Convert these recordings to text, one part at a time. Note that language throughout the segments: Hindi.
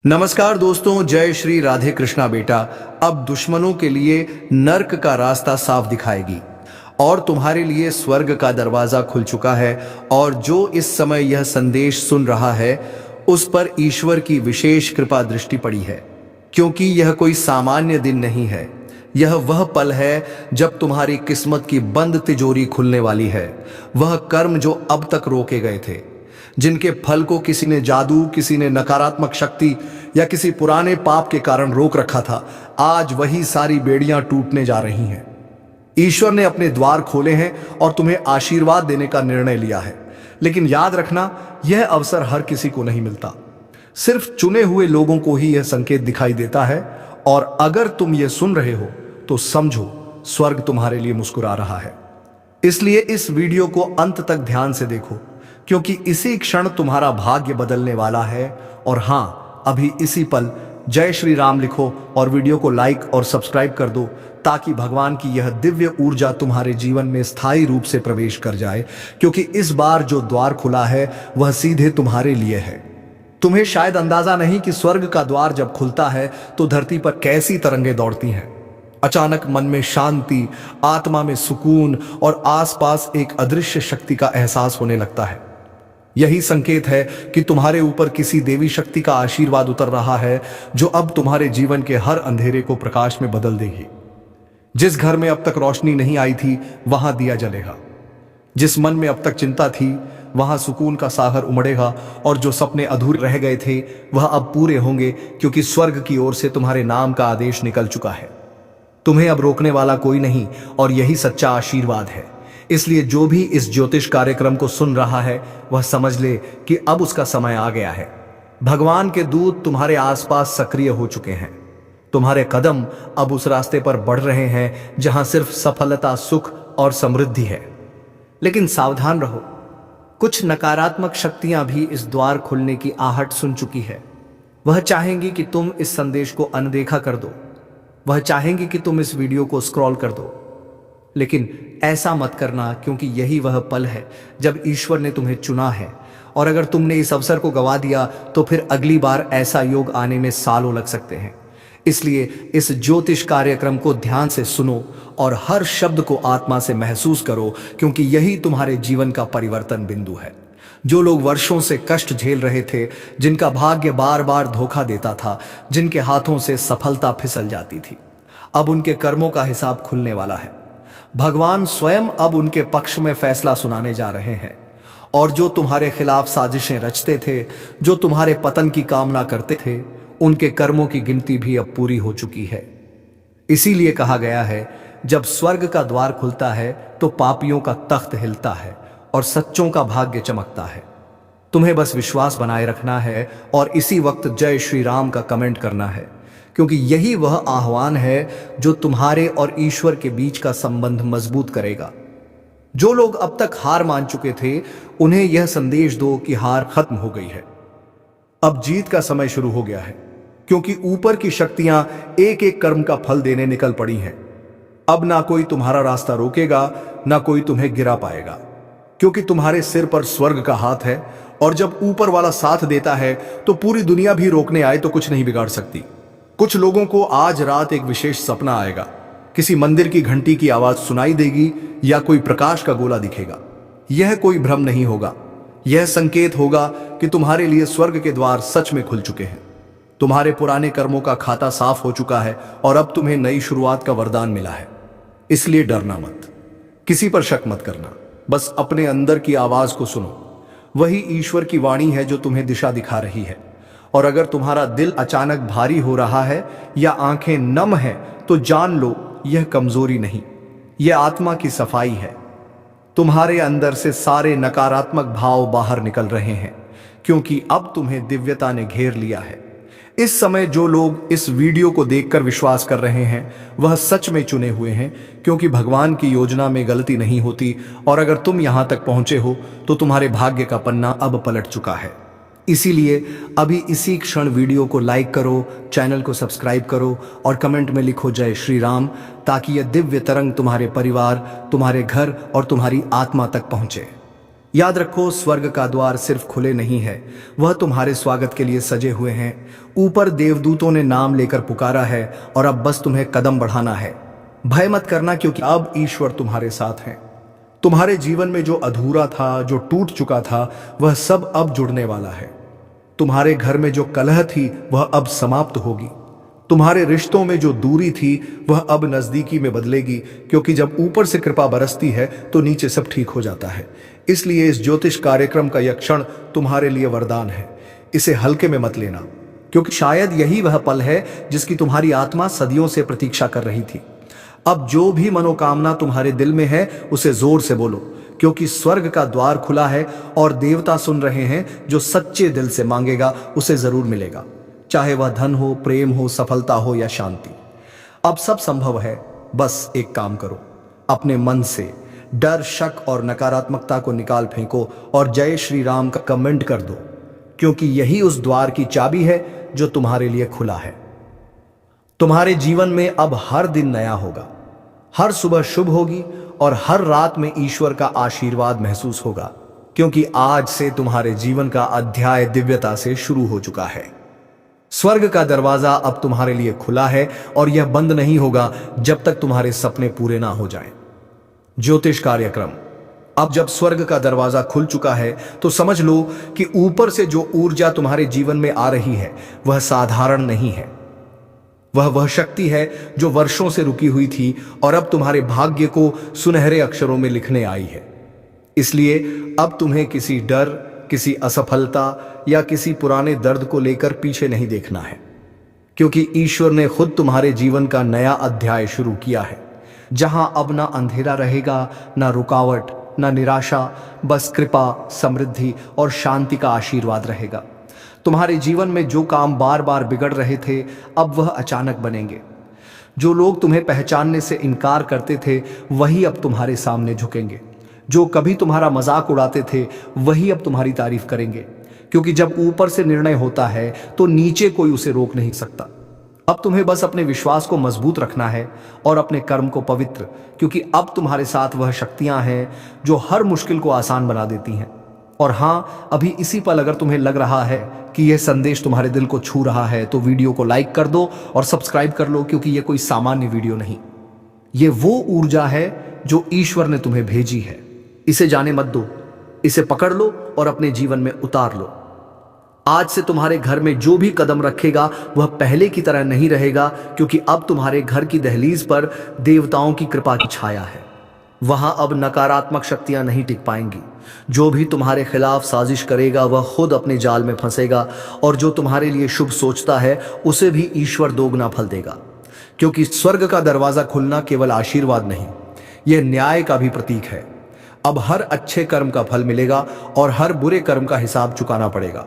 नमस्कार दोस्तों, जय श्री राधे कृष्णा। बेटा अब दुश्मनों के लिए नर्क का रास्ता साफ दिखाएगी और तुम्हारे लिए स्वर्ग का दरवाजा खुल चुका है। और जो इस समय यह संदेश सुन रहा है उस पर ईश्वर की विशेष कृपा दृष्टि पड़ी है, क्योंकि यह कोई सामान्य दिन नहीं है। यह वह पल है जब तुम्हारी किस्मत की बंद तिजोरी खुलने वाली है। वह कर्म जो अब तक रोके गए थे, जिनके फल को किसी ने जादू, किसी ने नकारात्मक शक्ति या किसी पुराने पाप के कारण रोक रखा था, आज वही सारी बेड़ियां टूटने जा रही हैं। ईश्वर ने अपने द्वार खोले हैं और तुम्हें आशीर्वाद देने का निर्णय लिया है। लेकिन याद रखना, यह अवसर हर किसी को नहीं मिलता। सिर्फ चुने हुए लोगों को ही यह संकेत दिखाई देता है। और अगर तुम यह सुन रहे हो तो समझो, स्वर्ग तुम्हारे लिए मुस्कुरा रहा है। इसलिए इस वीडियो को अंत तक ध्यान से देखो, क्योंकि इसी क्षण तुम्हारा भाग्य बदलने वाला है। और हां, अभी इसी पल जय श्री राम लिखो और वीडियो को लाइक और सब्सक्राइब कर दो, ताकि भगवान की यह दिव्य ऊर्जा तुम्हारे जीवन में स्थायी रूप से प्रवेश कर जाए। क्योंकि इस बार जो द्वार खुला है वह सीधे तुम्हारे लिए है। तुम्हें शायद अंदाजा नहीं कि स्वर्ग का द्वार जब खुलता है तो धरती पर कैसी तरंगें दौड़ती हैं। अचानक मन में शांति, आत्मा में सुकून और आसपास एक अदृश्य शक्ति का एहसास होने लगता है। यही संकेत है कि तुम्हारे ऊपर किसी देवी शक्ति का आशीर्वाद उतर रहा है, जो अब तुम्हारे जीवन के हर अंधेरे को प्रकाश में बदल देगी। जिस घर में अब तक रोशनी नहीं आई थी वहां दिया जलेगा। जिस मन में अब तक चिंता थी वहां सुकून का सागर उमड़ेगा। और जो सपने अधूरे रह गए थे वह अब पूरे होंगे, क्योंकि स्वर्ग की ओर से तुम्हारे नाम का आदेश निकल चुका है। तुम्हें अब रोकने वाला कोई नहीं, और यही सच्चा आशीर्वाद है। इसलिए जो भी इस ज्योतिष कार्यक्रम को सुन रहा है वह समझ ले कि अब उसका समय आ गया है। भगवान के दूत तुम्हारे आसपास सक्रिय हो चुके हैं। तुम्हारे कदम अब उस रास्ते पर बढ़ रहे हैं जहां सिर्फ सफलता, सुख और समृद्धि है। लेकिन सावधान रहो, कुछ नकारात्मक शक्तियां भी इस द्वार खुलने की आहट सुन चुकी है। वह चाहेंगी कि तुम इस संदेश को अनदेखा कर दो। वह चाहेंगी कि तुम इस वीडियो को स्क्रॉल कर दो। लेकिन ऐसा मत करना, क्योंकि यही वह पल है जब ईश्वर ने तुम्हें चुना है। और अगर तुमने इस अवसर को गवा दिया तो फिर अगली बार ऐसा योग आने में सालों लग सकते हैं। इसलिए इस ज्योतिष कार्यक्रम को ध्यान से सुनो और हर शब्द को आत्मा से महसूस करो, क्योंकि यही तुम्हारे जीवन का परिवर्तन बिंदु है। जो लोग वर्षों से कष्ट झेल रहे थे, जिनका भाग्य बार बार धोखा देता था, जिनके हाथों से सफलता फिसल जाती थी, अब उनके कर्मों का हिसाब खुलने वाला है। भगवान स्वयं अब उनके पक्ष में फैसला सुनाने जा रहे हैं। और जो तुम्हारे खिलाफ साजिशें रचते थे, जो तुम्हारे पतन की कामना करते थे, उनके कर्मों की गिनती भी अब पूरी हो चुकी है। इसीलिए कहा गया है, जब स्वर्ग का द्वार खुलता है तो पापियों का तख्त हिलता है और सच्चों का भाग्य चमकता है। तुम्हें बस विश्वास बनाए रखना है और इसी वक्त जय श्री राम का कमेंट करना है, क्योंकि यही वह आह्वान है जो तुम्हारे और ईश्वर के बीच का संबंध मजबूत करेगा। जो लोग अब तक हार मान चुके थे, उन्हें यह संदेश दो कि हार खत्म हो गई है। अब जीत का समय शुरू हो गया है, क्योंकि ऊपर की शक्तियां एक एक कर्म का फल देने निकल पड़ी हैं। अब ना कोई तुम्हारा रास्ता रोकेगा, ना कोई तुम्हें गिरा पाएगा, क्योंकि तुम्हारे सिर पर स्वर्ग का हाथ है। और जब ऊपर वाला साथ देता है तो पूरी दुनिया भी रोकने आए तो कुछ नहीं बिगाड़ सकती। कुछ लोगों को आज रात एक विशेष सपना आएगा। किसी मंदिर की घंटी की आवाज सुनाई देगी या कोई प्रकाश का गोला दिखेगा। यह कोई भ्रम नहीं होगा, यह संकेत होगा कि तुम्हारे लिए स्वर्ग के द्वार सच में खुल चुके हैं। तुम्हारे पुराने कर्मों का खाता साफ हो चुका है और अब तुम्हें नई शुरुआत का वरदान मिला है। इसलिए डरना मत, किसी पर शक मत करना, बस अपने अंदर की आवाज को सुनो। वही ईश्वर की वाणी है जो तुम्हें दिशा दिखा रही है। और अगर तुम्हारा दिल अचानक भारी हो रहा है या आंखें नम हैं, तो जान लो यह कमजोरी नहीं, यह आत्मा की सफाई है। तुम्हारे अंदर से सारे नकारात्मक भाव बाहर निकल रहे हैं, क्योंकि अब तुम्हें दिव्यता ने घेर लिया है। इस समय जो लोग इस वीडियो को देखकर विश्वास कर रहे हैं वह सच में चुने हुए हैं, क्योंकि भगवान की योजना में गलती नहीं होती। और अगर तुम यहां तक पहुंचे हो तो तुम्हारे भाग्य का पन्ना अब पलट चुका है। इसीलिए अभी इसी क्षण वीडियो को लाइक करो, चैनल को सब्सक्राइब करो और कमेंट में लिखो जय श्री राम, ताकि यह दिव्य तरंग तुम्हारे परिवार, तुम्हारे घर और तुम्हारी आत्मा तक पहुंचे। याद रखो, स्वर्ग का द्वार सिर्फ खुले नहीं है, वह तुम्हारे स्वागत के लिए सजे हुए हैं। ऊपर देवदूतों ने नाम लेकर पुकारा है और अब बस तुम्हें कदम बढ़ाना है। भय मत करना, क्योंकि अब ईश्वर तुम्हारे साथ हैं। तुम्हारे जीवन में जो अधूरा था, जो टूट चुका था, वह सब अब जुड़ने वाला है। तुम्हारे घर में जो कलह थी वह अब समाप्त होगी। तुम्हारे रिश्तों में जो दूरी थी वह अब नजदीकी में बदलेगी, क्योंकि जब ऊपर से कृपा बरसती है तो नीचे सब ठीक हो जाता है। इसलिए इस ज्योतिष कार्यक्रम का यह क्षण तुम्हारे लिए वरदान है। इसे हल्के में मत लेना, क्योंकि शायद यही वह पल है जिसकी तुम्हारी आत्मा सदियों से प्रतीक्षा कर रही थी। अब जो भी मनोकामना तुम्हारे दिल में है उसे जोर से बोलो, क्योंकि स्वर्ग का द्वार खुला है और देवता सुन रहे हैं। जो सच्चे दिल से मांगेगा उसे जरूर मिलेगा, चाहे वह धन हो, प्रेम हो, सफलता हो या शांति। अब सब संभव है। बस एक काम करो, अपने मन से डर, शक और नकारात्मकता को निकाल फेंको और जय श्री राम का कमेंट कर दो, क्योंकि यही उस द्वार की चाबी है जो तुम्हारे लिए खुला है। तुम्हारे जीवन में अब हर दिन नया होगा, हर सुबह शुभ होगी और हर रात में ईश्वर का आशीर्वाद महसूस होगा, क्योंकि आज से तुम्हारे जीवन का अध्याय दिव्यता से शुरू हो चुका है। स्वर्ग का दरवाजा अब तुम्हारे लिए खुला है और यह बंद नहीं होगा जब तक तुम्हारे सपने पूरे ना हो जाएं। ज्योतिष कार्यक्रम। अब जब स्वर्ग का दरवाजा खुल चुका है तो समझ लो कि ऊपर से जो ऊर्जा तुम्हारे जीवन में आ रही है वह साधारण नहीं है। वह शक्ति है जो वर्षों से रुकी हुई थी और अब तुम्हारे भाग्य को सुनहरे अक्षरों में लिखने आई है। इसलिए अब तुम्हें किसी डर, किसी असफलता या किसी पुराने दर्द को लेकर पीछे नहीं देखना है, क्योंकि ईश्वर ने खुद तुम्हारे जीवन का नया अध्याय शुरू किया है, जहां अब ना अंधेरा रहेगा, ना रुकावट, ना निराशा, बस कृपा, समृद्धि और शांति का आशीर्वाद रहेगा। तुम्हारे जीवन में जो काम बार बार बिगड़ रहे थे अब वह अचानक बनेंगे। जो लोग तुम्हें पहचानने से इनकार करते थे वही अब तुम्हारे सामने झुकेंगे। जो कभी तुम्हारा मजाक उड़ाते थे वही अब तुम्हारी तारीफ करेंगे, क्योंकि जब ऊपर से निर्णय होता है तो नीचे कोई उसे रोक नहीं सकता। अब तुम्हें बस अपने विश्वास को मजबूत रखना है और अपने कर्म को पवित्र, क्योंकि अब तुम्हारे साथ वह शक्तियां हैं जो हर मुश्किल को आसान बना देती हैं। और हाँ, अभी इसी पल अगर तुम्हें लग रहा है कि यह संदेश तुम्हारे दिल को छू रहा है तो वीडियो को लाइक कर दो और सब्सक्राइब कर लो, क्योंकि यह कोई सामान्य वीडियो नहीं, ये वो ऊर्जा है जो ईश्वर ने तुम्हें भेजी है। इसे जाने मत दो, इसे पकड़ लो और अपने जीवन में उतार लो। आज से तुम्हारे घर में जो भी कदम रखेगा वह पहले की तरह नहीं रहेगा, क्योंकि अब तुम्हारे घर की दहलीज पर देवताओं की कृपा की छाया है। वहां अब नकारात्मक शक्तियां नहीं टिक पाएंगी। जो भी तुम्हारे खिलाफ साजिश करेगा वह खुद अपने जाल में फंसेगा, और जो तुम्हारे लिए शुभ सोचता है उसे भी ईश्वर दोगुना फल देगा, क्योंकि स्वर्ग का दरवाजा खुलना केवल आशीर्वाद नहीं, यह न्याय का भी प्रतीक है। अब हर अच्छे कर्म का फल मिलेगा और हर बुरे कर्म का हिसाब चुकाना पड़ेगा।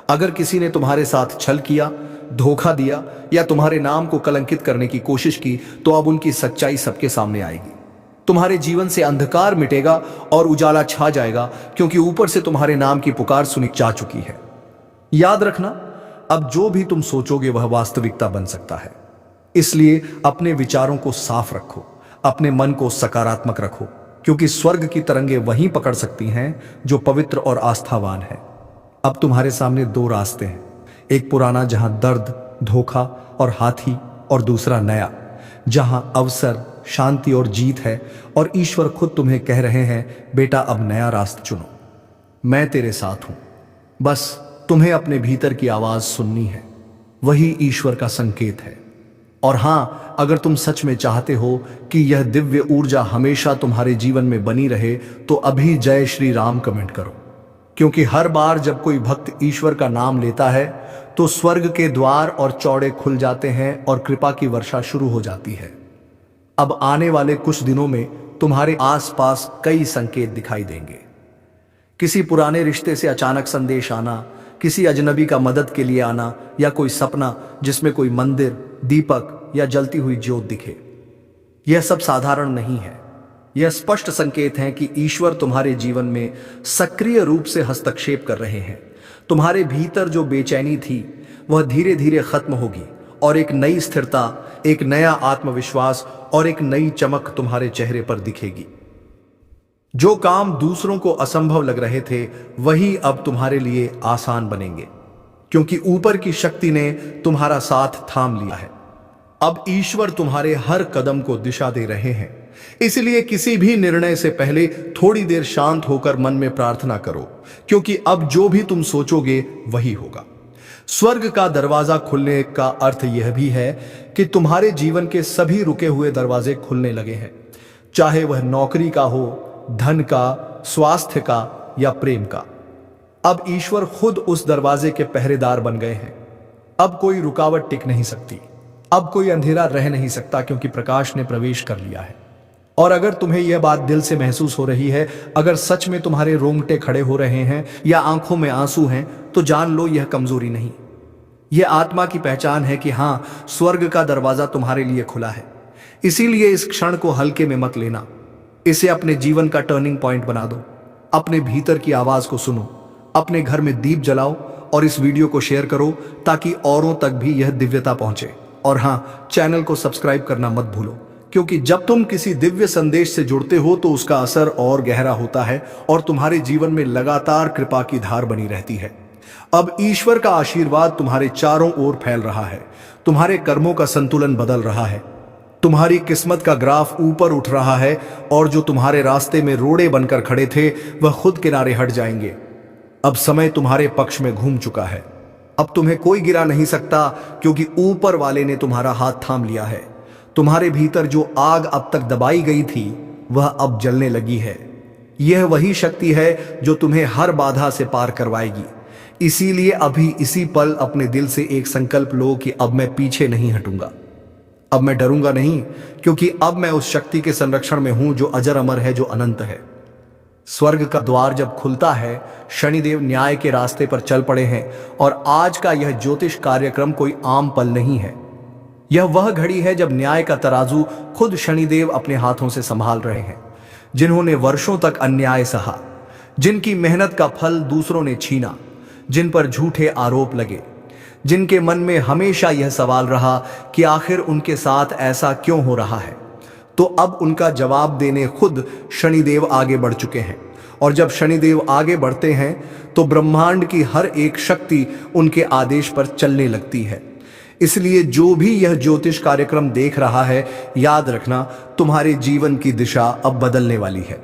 अगर किसी ने तुम्हारे साथ छल किया, धोखा दिया या तुम्हारे नाम को कलंकित करने की कोशिश की तो अब उनकी सच्चाई सबके सामने आएगी। तुम्हारे जीवन से अंधकार मिटेगा और उजाला छा जाएगा, क्योंकि ऊपर से तुम्हारे नाम की पुकार सुनी जा चुकी है। याद रखना, अब जो भी तुम सोचोगे वह वास्तविकता बन सकता है। इसलिए अपने विचारों को साफ रखो, अपने मन को सकारात्मक रखो, क्योंकि स्वर्ग की तरंगे वहीं पकड़ सकती हैं जो पवित्र और आस्थावान है। अब तुम्हारे सामने दो रास्ते हैं, एक पुराना जहां दर्द, धोखा और हाथी, और दूसरा नया जहां अवसर, शांति और जीत है। और ईश्वर खुद तुम्हें कह रहे हैं, बेटा अब नया रास्ता चुनो, मैं तेरे साथ हूं। बस तुम्हें अपने भीतर की आवाज सुननी है, वही ईश्वर का संकेत है। और हां, अगर तुम सच में चाहते हो कि यह दिव्य ऊर्जा हमेशा तुम्हारे जीवन में बनी रहे तो अभी जय श्री राम कमेंट करो, क्योंकि हर बार जब कोई भक्त ईश्वर का नाम लेता है तो स्वर्ग के द्वार और चौड़े खुल जाते हैं और कृपा की वर्षा शुरू हो जाती है। अब आने वाले कुछ दिनों में तुम्हारे आसपास कई संकेत दिखाई देंगे। किसी पुराने रिश्ते से अचानक संदेश आना, किसी अजनबी का मदद के लिए आना, या कोई सपना जिसमें कोई मंदिर, दीपक या जलती हुई ज्योत दिखे। यह सब साधारण नहीं है, यह स्पष्ट संकेत हैं कि ईश्वर तुम्हारे जीवन में सक्रिय रूप से हस्तक्षेप कर रहे हैं। तुम्हारे भीतर जो बेचैनी थी वह धीरे धीरे खत्म होगी और एक नई स्थिरता, एक नया आत्मविश्वास और एक नई चमक तुम्हारे चेहरे पर दिखेगी। जो काम दूसरों को असंभव लग रहे थे वही अब तुम्हारे लिए आसान बनेंगे, क्योंकि ऊपर की शक्ति ने तुम्हारा साथ थाम लिया है। अब ईश्वर तुम्हारे हर कदम को दिशा दे रहे हैं। इसलिए किसी भी निर्णय से पहले थोड़ी देर शांत होकर मन में प्रार्थना करो, क्योंकि अब जो भी तुम सोचोगे वही होगा। स्वर्ग का दरवाजा खुलने का अर्थ यह भी है कि तुम्हारे जीवन के सभी रुके हुए दरवाजे खुलने लगे हैं, चाहे वह नौकरी का हो, धन का, स्वास्थ्य का या प्रेम का। अब ईश्वर खुद उस दरवाजे के पहरेदार बन गए हैं। अब कोई रुकावट टिक नहीं सकती, अब कोई अंधेरा रह नहीं सकता, क्योंकि प्रकाश ने प्रवेश कर लिया है। और अगर तुम्हें यह बात दिल से महसूस हो रही है, अगर सच में तुम्हारे रोंगटे खड़े हो रहे हैं या आंखों में आंसू हैं, तो जान लो यह कमजोरी नहीं, यह आत्मा की पहचान है कि हां, स्वर्ग का दरवाजा तुम्हारे लिए खुला है। इसीलिए इस क्षण को हल्के में मत लेना, इसे अपने जीवन का टर्निंग पॉइंट बना दो। अपने भीतर की आवाज को सुनो, अपने घर में दीप जलाओ और इस वीडियो को शेयर करो ताकि औरों तक भी यह दिव्यता पहुंचे। और हां, चैनल को सब्सक्राइब करना मत भूलो, क्योंकि जब तुम किसी दिव्य संदेश से जुड़ते हो तो उसका असर और गहरा होता है और तुम्हारे जीवन में लगातार कृपा की धार बनी रहती है। अब ईश्वर का आशीर्वाद तुम्हारे चारों ओर फैल रहा है, तुम्हारे कर्मों का संतुलन बदल रहा है, तुम्हारी किस्मत का ग्राफ ऊपर उठ रहा है और जो तुम्हारे रास्ते में रोड़े बनकर खड़े थे वह खुद किनारे हट जाएंगे। अब समय तुम्हारे पक्ष में घूम चुका है। अब तुम्हें कोई गिरा नहीं सकता, क्योंकि ऊपर वाले ने तुम्हारा हाथ थाम लिया है। तुम्हारे भीतर जो आग अब तक दबाई गई थी वह अब जलने लगी है। यह वही शक्ति है जो तुम्हें हर बाधा से पार करवाएगी। इसीलिए अभी इसी पल अपने दिल से एक संकल्प लो कि अब मैं पीछे नहीं हटूंगा, अब मैं डरूंगा नहीं, क्योंकि अब मैं उस शक्ति के संरक्षण में हूं जो अजर अमर है, जो अनंत है। स्वर्ग का द्वार जब खुलता है, शनिदेव न्याय के रास्ते पर चल पड़े हैं और आज का यह ज्योतिष कार्यक्रम कोई आम पल नहीं है। यह वह घड़ी है जब न्याय का तराजू खुद शनिदेव अपने हाथों से संभाल रहे हैं। जिन्होंने वर्षों तक अन्याय सहा, जिनकी मेहनत का फल दूसरों ने छीना, जिन पर झूठे आरोप लगे, जिनके मन में हमेशा यह सवाल रहा कि आखिर उनके साथ ऐसा क्यों हो रहा है, तो अब उनका जवाब देने खुद शनिदेव आगे बढ़ चुके हैं। और जब शनिदेव आगे बढ़ते हैं तो ब्रह्मांड की हर एक शक्ति उनके आदेश पर चलने लगती है। इसलिए जो भी यह ज्योतिष कार्यक्रम देख रहा है, याद रखना, तुम्हारे जीवन की दिशा अब बदलने वाली है।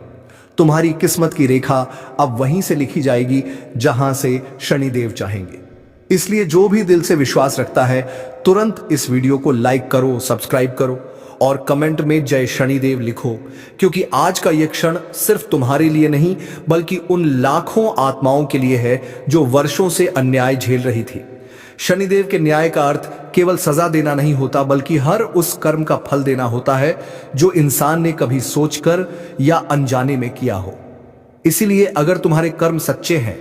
तुम्हारी किस्मत की रेखा अब वहीं से लिखी जाएगी जहां से शनिदेव चाहेंगे। इसलिए जो भी दिल से विश्वास रखता है, तुरंत इस वीडियो को लाइक करो, सब्सक्राइब करो और कमेंट में जय शनिदेव लिखो, क्योंकि आज का यह क्षण सिर्फ तुम्हारे लिए नहीं बल्कि उन लाखों आत्माओं के लिए है जो वर्षों से अन्याय झेल रही थी। शनिदेव के न्याय का अर्थ केवल सजा देना नहीं होता, बल्कि हर उस कर्म का फल देना होता है जो इंसान ने कभी सोचकर या अनजाने में किया हो। इसीलिए अगर तुम्हारे कर्म सच्चे हैं,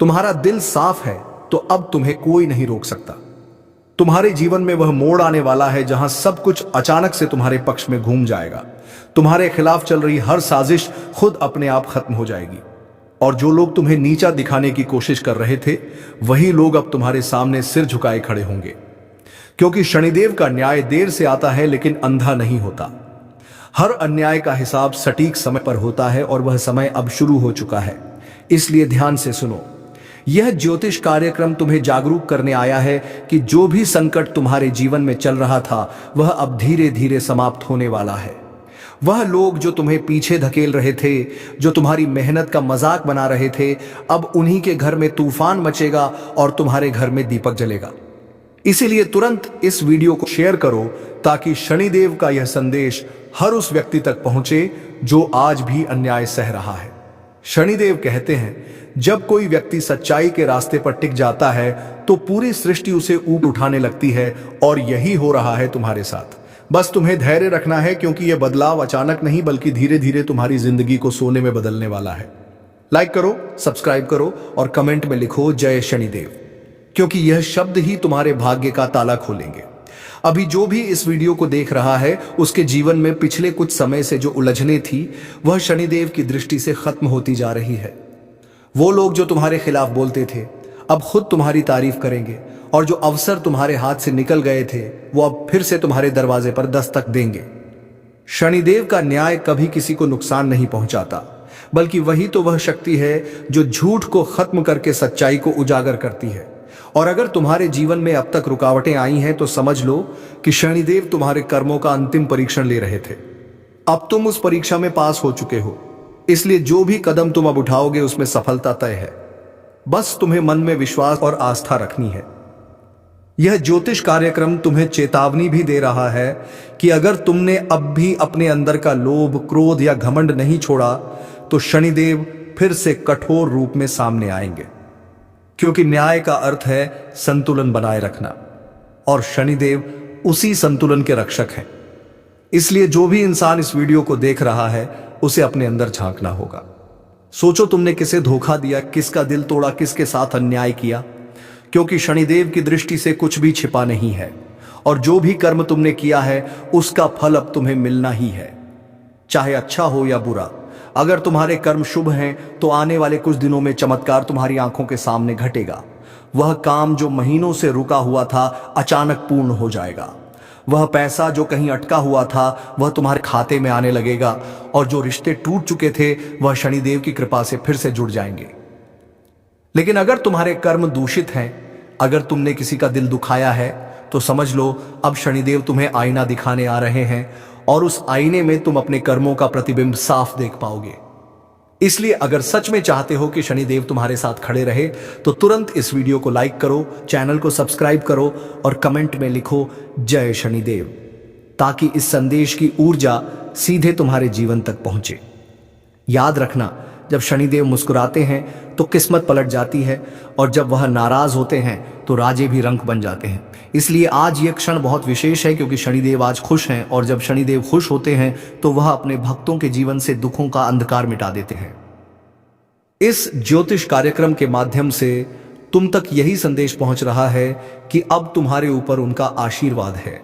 तुम्हारा दिल साफ है, तो अब तुम्हें कोई नहीं रोक सकता। तुम्हारे जीवन में वह मोड़ आने वाला है जहां सब कुछ अचानक से तुम्हारे पक्ष में घूम जाएगा। तुम्हारे खिलाफ चल रही हर साजिश खुद अपने आप खत्म हो जाएगी और जो लोग तुम्हें नीचा दिखाने की कोशिश कर रहे थे, वही लोग अब तुम्हारे सामने सिर झुकाए खड़े होंगे। क्योंकि शनिदेव का न्याय देर से आता है लेकिन अंधा नहीं होता। हर अन्याय का हिसाब सटीक समय पर होता है और वह समय अब शुरू हो चुका है। इसलिए ध्यान से सुनो, यह ज्योतिष कार्यक्रम तुम्हें जागरूक करने आया है कि जो भी संकट तुम्हारे जीवन में चल रहा था वह अब धीरे धीरे समाप्त होने वाला है। वह लोग जो तुम्हें पीछे धकेल रहे थे, जो तुम्हारी मेहनत का मजाक बना रहे थे, अब उन्हीं के घर में तूफान मचेगा और तुम्हारे घर में दीपक जलेगा। इसीलिए तुरंत इस वीडियो को शेयर करो ताकि शनिदेव का यह संदेश हर उस व्यक्ति तक पहुंचे जो आज भी अन्याय सह रहा है। शनिदेव कहते हैं, जब कोई व्यक्ति सच्चाई के रास्ते पर टिक जाता है तो पूरी सृष्टि उसे ऊपर उठाने लगती है, और यही हो रहा है तुम्हारे साथ। बस तुम्हें धैर्य रखना है, क्योंकि यह बदलाव अचानक नहीं बल्कि धीरे धीरे तुम्हारी जिंदगी को सोने में बदलने वाला है। लाइक करो, सब्सक्राइब करो और कमेंट में लिखो जय शनिदेव, क्योंकि यह शब्द ही तुम्हारे भाग्य का ताला खोलेंगे। अभी जो भी इस वीडियो को देख रहा है, उसके जीवन में पिछले कुछ समय से जो उलझने थी वह शनिदेव की दृष्टि से खत्म होती जा रही है। वो लोग जो तुम्हारे खिलाफ बोलते थे अब खुद तुम्हारी तारीफ करेंगे, और जो अवसर तुम्हारे हाथ से निकल गए थे वो अब फिर से तुम्हारे दरवाजे पर दस्तक देंगे। शनिदेव का न्याय कभी किसी को नुकसान नहीं पहुंचाता, बल्कि वही तो वह शक्ति है जो झूठ को खत्म करके सच्चाई को उजागर करती है। और अगर तुम्हारे जीवन में अब तक रुकावटें आई हैं तो समझ लो कि शनिदेव तुम्हारे कर्मों का अंतिम परीक्षण ले रहे थे। अब तुम उस परीक्षा में पास हो चुके हो, इसलिए जो भी कदम तुम अब उठाओगे उसमें सफलता तय है। बस तुम्हें मन में विश्वास और आस्था रखनी है। यह ज्योतिष कार्यक्रम तुम्हें चेतावनी भी दे रहा है कि अगर तुमने अब भी अपने अंदर का लोभ, क्रोध या घमंड नहीं छोड़ा तो शनिदेव फिर से कठोर रूप में सामने आएंगे। क्योंकि न्याय का अर्थ है संतुलन बनाए रखना, और शनिदेव उसी संतुलन के रक्षक हैं। इसलिए जो भी इंसान इस वीडियो को देख रहा है उसे अपने अंदर झांकना होगा। सोचो तुमने किसे धोखा दिया, किसका दिल तोड़ा, किसके साथ अन्याय किया। क्योंकि शनिदेव की दृष्टि से कुछ भी छिपा नहीं है, और जो भी कर्म तुमने किया है उसका फल अब तुम्हें मिलना ही है, चाहे अच्छा हो या बुरा। अगर तुम्हारे कर्म शुभ हैं तो आने वाले कुछ दिनों में चमत्कार तुम्हारी आंखों के सामने घटेगा। वह काम जो महीनों से रुका हुआ था अचानक पूर्ण हो जाएगा। वह पैसा जो कहीं अटका हुआ था वह तुम्हारे खाते में आने लगेगा, और जो रिश्ते टूट चुके थे वह शनिदेव की कृपा से फिर से जुड़ जाएंगे। लेकिन अगर तुम्हारे कर्म दूषित हैं, अगर तुमने किसी का दिल दुखाया है, तो समझ लो अब शनिदेव तुम्हें आईना दिखाने आ रहे हैं, और उस आईने में तुम अपने कर्मों का प्रतिबिंब साफ देख पाओगे। इसलिए अगर सच में चाहते हो कि शनिदेव तुम्हारे साथ खड़े रहे तो तुरंत इस वीडियो को लाइक करो, चैनल को सब्सक्राइब करो और कमेंट में लिखो जय शनिदेव, ताकि इस संदेश की ऊर्जा सीधे तुम्हारे जीवन तक पहुंचे। याद रखना, जब शनिदेव मुस्कुराते हैं तो किस्मत पलट जाती है, और जब वह नाराज होते हैं तो राजे भी रंक बन जाते हैं। इसलिए आज यह क्षण बहुत विशेष है, क्योंकि शनिदेव आज खुश हैं, और जब शनिदेव खुश होते हैं तो वह अपने भक्तों के जीवन से दुखों का अंधकार मिटा देते हैं। इस ज्योतिष कार्यक्रम के माध्यम से तुम तक यही संदेश पहुंच रहा है कि अब तुम्हारे ऊपर उनका आशीर्वाद है।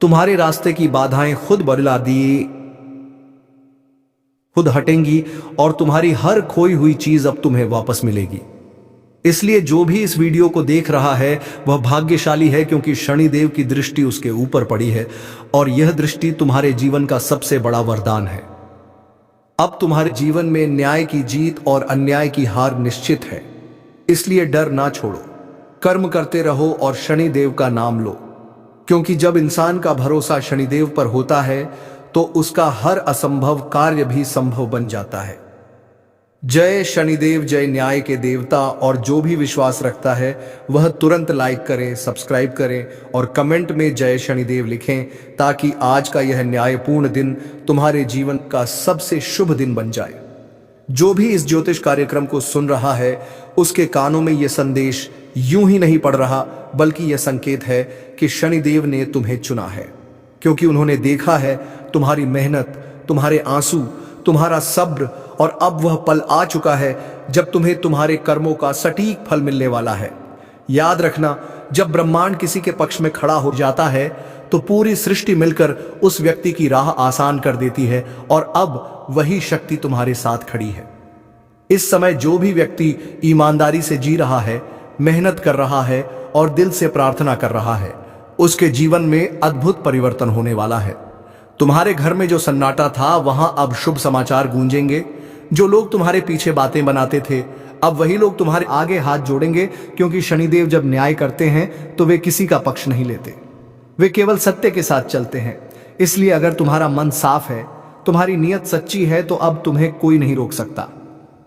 तुम्हारे रास्ते की बाधाएं खुद बदला दी, खुद हटेंगी, और तुम्हारी हर खोई हुई चीज अब तुम्हें वापस मिलेगी। इसलिए जो भी इस वीडियो को देख रहा है वह भाग्यशाली है, क्योंकि शनिदेव की दृष्टि उसके ऊपर पड़ी है, और यह दृष्टि तुम्हारे जीवन का सबसे बड़ा वरदान है। अब तुम्हारे जीवन में न्याय की जीत और अन्याय की हार निश्चित है। इसलिए डर ना छोड़ो, कर्म करते रहो और शनिदेव का नाम लो, क्योंकि जब इंसान का भरोसा शनिदेव पर होता है तो उसका हर असंभव कार्य भी संभव बन जाता है। जय शनिदेव, जय न्याय के देवता। और जो भी विश्वास रखता है वह तुरंत लाइक करें, सब्सक्राइब करें और कमेंट में जय शनिदेव लिखें, ताकि आज का यह न्यायपूर्ण दिन तुम्हारे जीवन का सबसे शुभ दिन बन जाए। जो भी इस ज्योतिष कार्यक्रम को सुन रहा है उसके कानों में यह संदेश यूं ही नहीं पड़ रहा, बल्कि यह संकेत है कि शनिदेव ने तुम्हें चुना है, क्योंकि उन्होंने देखा है तुम्हारी मेहनत, तुम्हारे आंसू, तुम्हारा सब्र, और अब वह पल आ चुका है जब तुम्हें तुम्हारे कर्मों का सटीक फल मिलने वाला है। याद रखना, जब ब्रह्मांड किसी के पक्ष में खड़ा हो जाता है तो पूरी सृष्टि मिलकर उस व्यक्ति की राह आसान कर देती है, और अब वही शक्ति तुम्हारे साथ खड़ी है। इस समय जो भी व्यक्ति ईमानदारी से जी रहा है, मेहनत कर रहा है और दिल से प्रार्थना कर रहा है, उसके जीवन में अद्भुत परिवर्तन होने वाला है। तुम्हारे घर में जो सन्नाटा था वहां अब शुभ समाचार गूंजेंगे। जो लोग तुम्हारे पीछे बातें बनाते थे अब वही लोग तुम्हारे आगे हाथ जोड़ेंगे, क्योंकि शनिदेव जब न्याय करते हैं तो वे किसी का पक्ष नहीं लेते, वे केवल सत्य के साथ चलते हैं। इसलिए अगर तुम्हारा मन साफ है, तुम्हारी नीयत सच्ची है, तो अब तुम्हें कोई नहीं रोक सकता।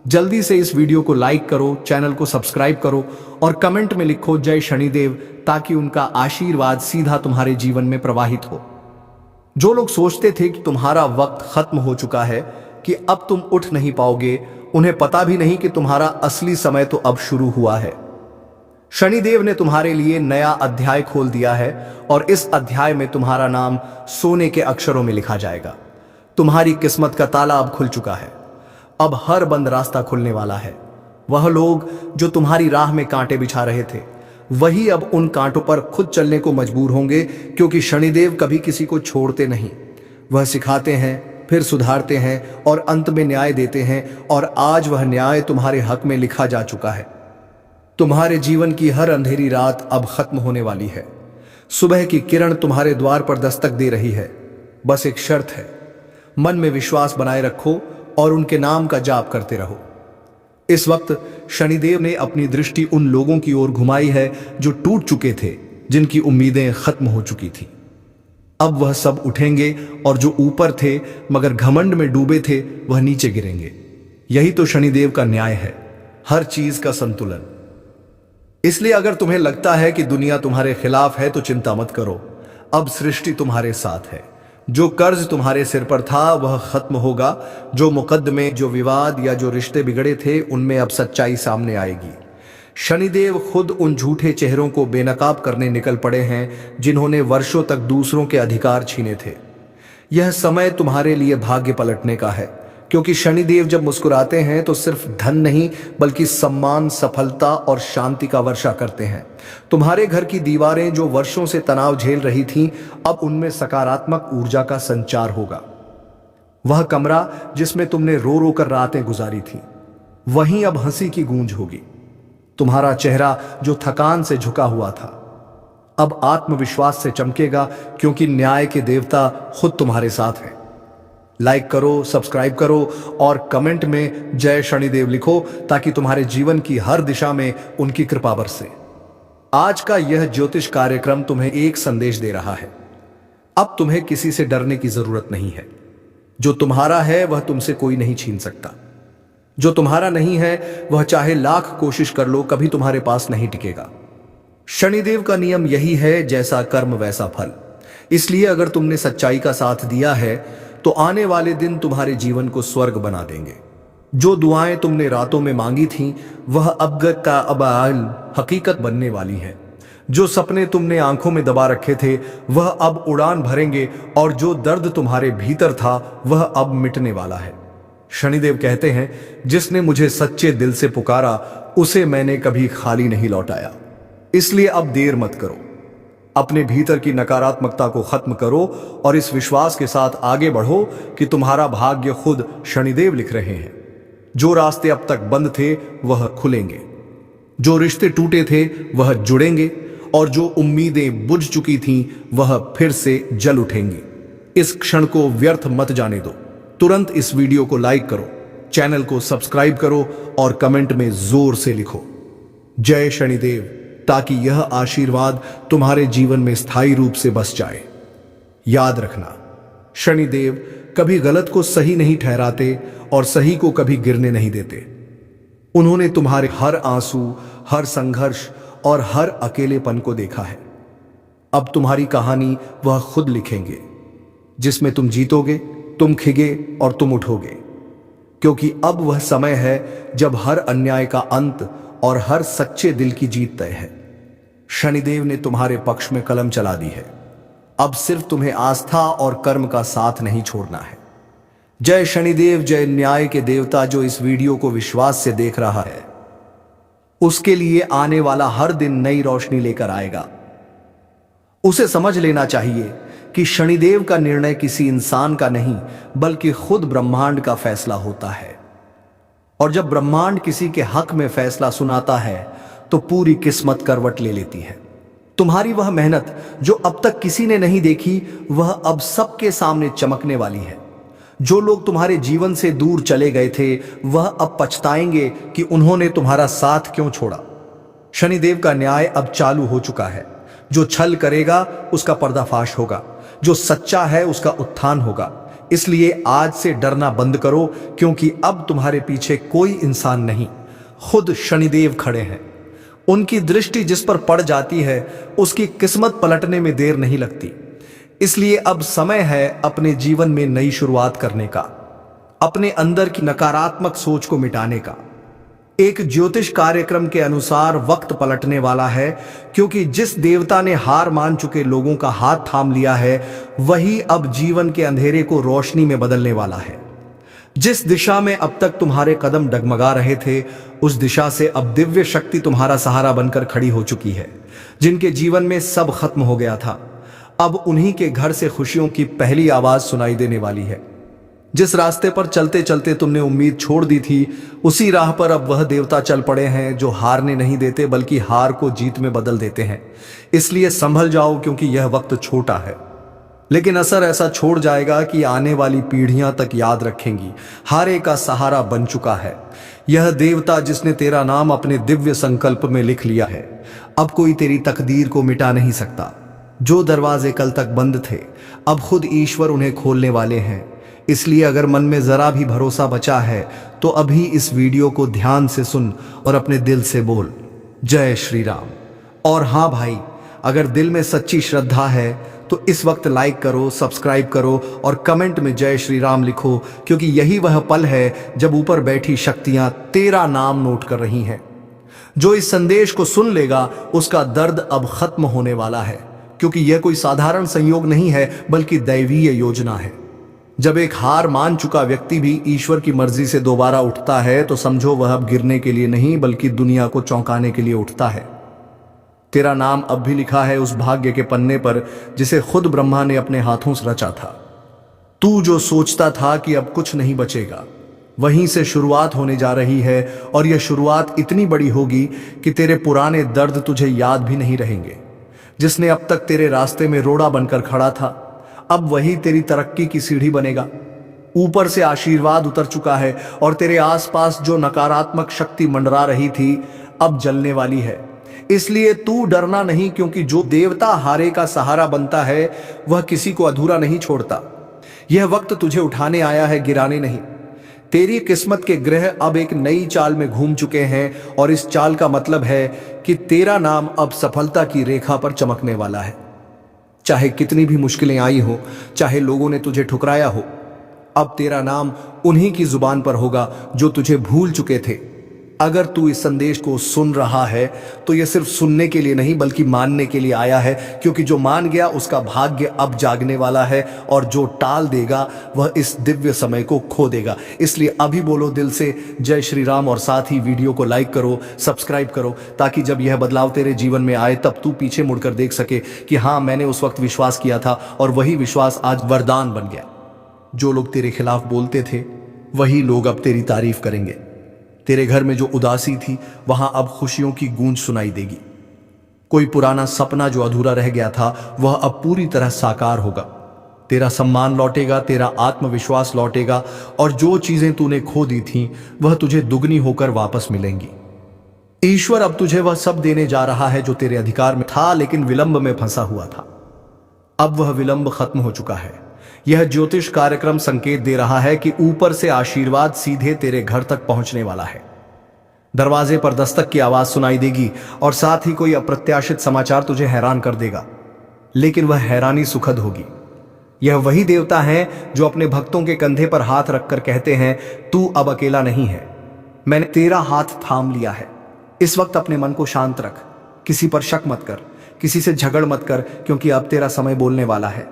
जल्दी से इस वीडियो को लाइक करो, चैनल को सब्सक्राइब करो और कमेंट में लिखो जय शनिदेव, ताकि उनका आशीर्वाद सीधा तुम्हारे जीवन में प्रवाहित हो। जो लोग सोचते थे कि तुम्हारा वक्त खत्म हो चुका है, कि अब तुम उठ नहीं पाओगे, उन्हें पता भी नहीं कि तुम्हारा असली समय तो अब शुरू हुआ है। शनिदेव ने तुम्हारे लिए नया अध्याय खोल दिया है, और इस अध्याय में तुम्हारा नाम सोने के अक्षरों में लिखा जाएगा। तुम्हारी किस्मत का ताला अब खुल चुका है। अब हर बंद रास्ता खुलने वाला है। वह लोग जो तुम्हारी राह में कांटे बिछा रहे थे, वही अब उन कांटों पर खुद चलने को मजबूर होंगे, क्योंकि शनिदेव कभी किसी को छोड़ते नहीं। वह सिखाते हैं, फिर सुधारते हैं और अंत में न्याय देते हैं, और आज वह न्याय तुम्हारे हक में लिखा जा चुका है। तुम्हारे जीवन की हर अंधेरी रात अब खत्म होने वाली है। सुबह की किरण तुम्हारे द्वार पर दस्तक दे रही है। बस एक शर्त है, मन में विश्वास बनाए रखो और उनके नाम का जाप करते रहो। इस वक्त शनिदेव ने अपनी दृष्टि उन लोगों की ओर घुमाई है जो टूट चुके थे, जिनकी उम्मीदें खत्म हो चुकी थी। अब वह सब उठेंगे और जो ऊपर थे मगर घमंड में डूबे थे वह नीचे गिरेंगे। यही तो शनिदेव का न्याय है, हर चीज का संतुलन। इसलिए अगर तुम्हें लगता है कि दुनिया तुम्हारे खिलाफ है तो चिंता मत करो, अब सृष्टि तुम्हारे साथ है। जो कर्ज तुम्हारे सिर पर था वह खत्म होगा। जो मुकद्दमे, जो विवाद या जो रिश्ते बिगड़े थे, उनमें अब सच्चाई सामने आएगी। शनिदेव खुद उन झूठे चेहरों को बेनकाब करने निकल पड़े हैं जिन्होंने वर्षों तक दूसरों के अधिकार छीने थे। यह समय तुम्हारे लिए भाग्य पलटने का है, क्योंकि शनिदेव जब मुस्कुराते हैं तो सिर्फ धन नहीं बल्कि सम्मान, सफलता और शांति का वर्षा करते हैं। तुम्हारे घर की दीवारें जो वर्षों से तनाव झेल रही थीं, अब उनमें सकारात्मक ऊर्जा का संचार होगा। वह कमरा जिसमें तुमने रो रो कर रातें गुजारी थीं, वहीं अब हंसी की गूंज होगी। तुम्हारा चेहरा जो थकान से झुका हुआ था, अब आत्मविश्वास से चमकेगा, क्योंकि न्याय के देवता खुद तुम्हारे साथ हैं। लाइक करो, सब्सक्राइब करो और कमेंट में जय शनिदेव लिखो, ताकि तुम्हारे जीवन की हर दिशा में उनकी कृपा बरसे। आज का यह ज्योतिष कार्यक्रम तुम्हें एक संदेश दे रहा है। अब तुम्हें किसी से डरने की जरूरत नहीं है। जो तुम्हारा है वह तुमसे कोई नहीं छीन सकता। जो तुम्हारा नहीं है वह चाहे लाख कोशिश कर लो, कभी तुम्हारे पास नहीं टिकेगा। शनिदेव का नियम यही है, जैसा कर्म वैसा फल। इसलिए अगर तुमने सच्चाई का साथ दिया है तो आने वाले दिन तुम्हारे जीवन को स्वर्ग बना देंगे। जो दुआएं तुमने रातों में मांगी थीं, वह अब का अब हकीकत बनने वाली है। जो सपने तुमने आंखों में दबा रखे थे वह अब उड़ान भरेंगे, और जो दर्द तुम्हारे भीतर था वह अब मिटने वाला है। शनिदेव कहते हैं, जिसने मुझे सच्चे दिल से पुकारा उसे मैंने कभी खाली नहीं लौटाया। इसलिए अब देर मत करो, अपने भीतर की नकारात्मकता को खत्म करो और इस विश्वास के साथ आगे बढ़ो कि तुम्हारा भाग्य खुद शनिदेव लिख रहे हैं। जो रास्ते अब तक बंद थे वह खुलेंगे, जो रिश्ते टूटे थे वह जुड़ेंगे, और जो उम्मीदें बुझ चुकी थीं वह फिर से जल उठेंगी। इस क्षण को व्यर्थ मत जाने दो। तुरंत इस वीडियो को लाइक करो, चैनल को सब्सक्राइब करो और कमेंट में जोर से लिखो जय शनिदेव, ताकि यह आशीर्वाद तुम्हारे जीवन में स्थायी रूप से बस जाए। याद रखना, शनिदेव कभी गलत को सही नहीं ठहराते और सही को कभी गिरने नहीं देते। उन्होंने तुम्हारे हर आंसू, हर संघर्ष और हर अकेलेपन को देखा है। अब तुम्हारी कहानी वह खुद लिखेंगे, जिसमें तुम जीतोगे, तुम खिगे और तुम उठोगे, क्योंकि अब वह समय है जब हर अन्याय का अंत और हर सच्चे दिल की जीत तय है। शनिदेव ने तुम्हारे पक्ष में कलम चला दी है। अब सिर्फ तुम्हें आस्था और कर्म का साथ नहीं छोड़ना है। जय शनिदेव, जय न्याय के देवता। जो इस वीडियो को विश्वास से देख रहा है उसके लिए आने वाला हर दिन नई रोशनी लेकर आएगा। उसे समझ लेना चाहिए कि शनिदेव का निर्णय किसी इंसान का नहीं बल्कि खुद ब्रह्मांड का फैसला होता है। और जब ब्रह्मांड किसी के हक में फैसला सुनाता है तो पूरी किस्मत करवट ले लेती है। तुम्हारी वह मेहनत जो अब तक किसी ने नहीं देखी, वह अब सबके सामने चमकने वाली है। जो लोग तुम्हारे जीवन से दूर चले गए थे वह अब पछताएंगे कि उन्होंने तुम्हारा साथ क्यों छोड़ा। शनिदेव का न्याय अब चालू हो चुका है। जो छल करेगा उसका पर्दाफाश होगा, जो सच्चा है उसका उत्थान होगा। इसलिए आज से डरना बंद करो, क्योंकि अब तुम्हारे पीछे कोई इंसान नहीं, खुद शनिदेव खड़े हैं। उनकी दृष्टि जिस पर पड़ जाती है उसकी किस्मत पलटने में देर नहीं लगती। इसलिए अब समय है अपने जीवन में नई शुरुआत करने का, अपने अंदर की नकारात्मक सोच को मिटाने का। एक ज्योतिष कार्यक्रम के अनुसार वक्त पलटने वाला है, क्योंकि जिस देवता ने हार मान चुके लोगों का हाथ थाम लिया है वही अब जीवन के अंधेरे को रोशनी में बदलने वाला है। जिस दिशा में अब तक तुम्हारे कदम डगमगा रहे थे उस दिशा से अब दिव्य शक्ति तुम्हारा सहारा बनकर खड़ी हो चुकी है। जिनके जीवन में सब खत्म हो गया था, अब उन्हीं के घर से खुशियों की पहली आवाज सुनाई देने वाली है। जिस रास्ते पर चलते चलते तुमने उम्मीद छोड़ दी थी, उसी राह पर अब वह देवता चल पड़े हैं जो हारने नहीं देते बल्कि हार को जीत में बदल देते हैं। इसलिए संभल जाओ, क्योंकि यह वक्त छोटा है। लेकिन असर ऐसा छोड़ जाएगा कि आने वाली पीढ़ियां तक याद रखेंगी। हारे का सहारा बन चुका है यह देवता जिसने तेरा नाम अपने दिव्य संकल्प में लिख लिया है। अब कोई तेरी तकदीर को मिटा नहीं सकता। जो दरवाजे कल तक बंद थे, अब खुद ईश्वर उन्हें खोलने वाले हैं। इसलिए अगर मन में जरा भी भरोसा बचा है तो अभी इस वीडियो को ध्यान से सुन और अपने दिल से बोल जय श्री राम। और हाँ भाई, अगर दिल में सच्ची श्रद्धा है तो इस वक्त लाइक करो, सब्सक्राइब करो और कमेंट में जय श्री राम लिखो, क्योंकि यही वह पल है जब ऊपर बैठी शक्तियां तेरा नाम नोट कर रही हैं। जो इस संदेश को सुन लेगा उसका दर्द अब खत्म होने वाला है, क्योंकि यह कोई साधारण संयोग नहीं है बल्कि दैवीय योजना है। जब एक हार मान चुका व्यक्ति भी ईश्वर की मर्जी से दोबारा उठता है तो समझो वह अब गिरने के लिए नहीं बल्कि दुनिया को चौंकाने के लिए उठता है। तेरा नाम अब भी लिखा है उस भाग्य के पन्ने पर जिसे खुद ब्रह्मा ने अपने हाथों से रचा था। तू जो सोचता था कि अब कुछ नहीं बचेगा, वहीं से शुरुआत होने जा रही है, और यह शुरुआत इतनी बड़ी होगी कि तेरे पुराने दर्द तुझे याद भी नहीं रहेंगे। जिसने अब तक तेरे रास्ते में रोड़ा बनकर खड़ा था, अब वही तेरी तरक्की की सीढ़ी बनेगा। ऊपर से आशीर्वाद उतर चुका है और तेरे आसपास जो नकारात्मक शक्ति मंडरा रही थी अब जलने वाली है। इसलिए तू डरना नहीं, क्योंकि जो देवता हारे का सहारा बनता है वह किसी को अधूरा नहीं छोड़ता। यह वक्त तुझे उठाने आया है, गिराने नहीं। तेरी किस्मत के ग्रह अब एक नई चाल में घूम चुके हैं और इस चाल का मतलब है कि तेरा नाम अब सफलता की रेखा पर चमकने वाला है। चाहे कितनी भी मुश्किलें आई हो, चाहे लोगों ने तुझे ठुकराया हो, अब तेरा नाम उन्हीं की जुबान पर होगा जो तुझे भूल चुके थे। अगर तू इस संदेश को सुन रहा है तो यह सिर्फ सुनने के लिए नहीं बल्कि मानने के लिए आया है, क्योंकि जो मान गया उसका भाग्य अब जागने वाला है और जो टाल देगा वह इस दिव्य समय को खो देगा। इसलिए अभी बोलो दिल से जय श्री राम और साथ ही वीडियो को लाइक करो, सब्सक्राइब करो, ताकि जब यह बदलाव तेरे जीवन में आए तब तू पीछे मुड़कर देख सके कि हाँ, मैंने उस वक्त विश्वास किया था और वही विश्वास आज वरदान बन गया। जो लोग तेरे खिलाफ बोलते थे वही लोग अब तेरी तारीफ करेंगे। तेरे घर में जो उदासी थी वहां अब खुशियों की गूंज सुनाई देगी। कोई पुराना सपना जो अधूरा रह गया था वह अब पूरी तरह साकार होगा। तेरा सम्मान लौटेगा, तेरा आत्मविश्वास लौटेगा और जो चीजें तूने खो दी थीं वह तुझे दुगनी होकर वापस मिलेंगी। ईश्वर अब तुझे वह सब देने जा रहा है जो तेरे अधिकार में था लेकिन विलंब में फंसा हुआ था। अब वह विलंब खत्म हो चुका है। यह ज्योतिष कार्यक्रम संकेत दे रहा है कि ऊपर से आशीर्वाद सीधे तेरे घर तक पहुंचने वाला है। दरवाजे पर दस्तक की आवाज सुनाई देगी और साथ ही कोई अप्रत्याशित समाचार तुझे हैरान कर देगा, लेकिन वह हैरानी सुखद होगी। यह वही देवता है जो अपने भक्तों के कंधे पर हाथ रखकर कहते हैं, तू अब अकेला नहीं है, मैंने तेरा हाथ थाम लिया है। इस वक्त अपने मन को शांत रख, किसी पर शक मत कर, किसी से झगड़ मत कर, क्योंकि अब तेरा समय बोलने वाला है।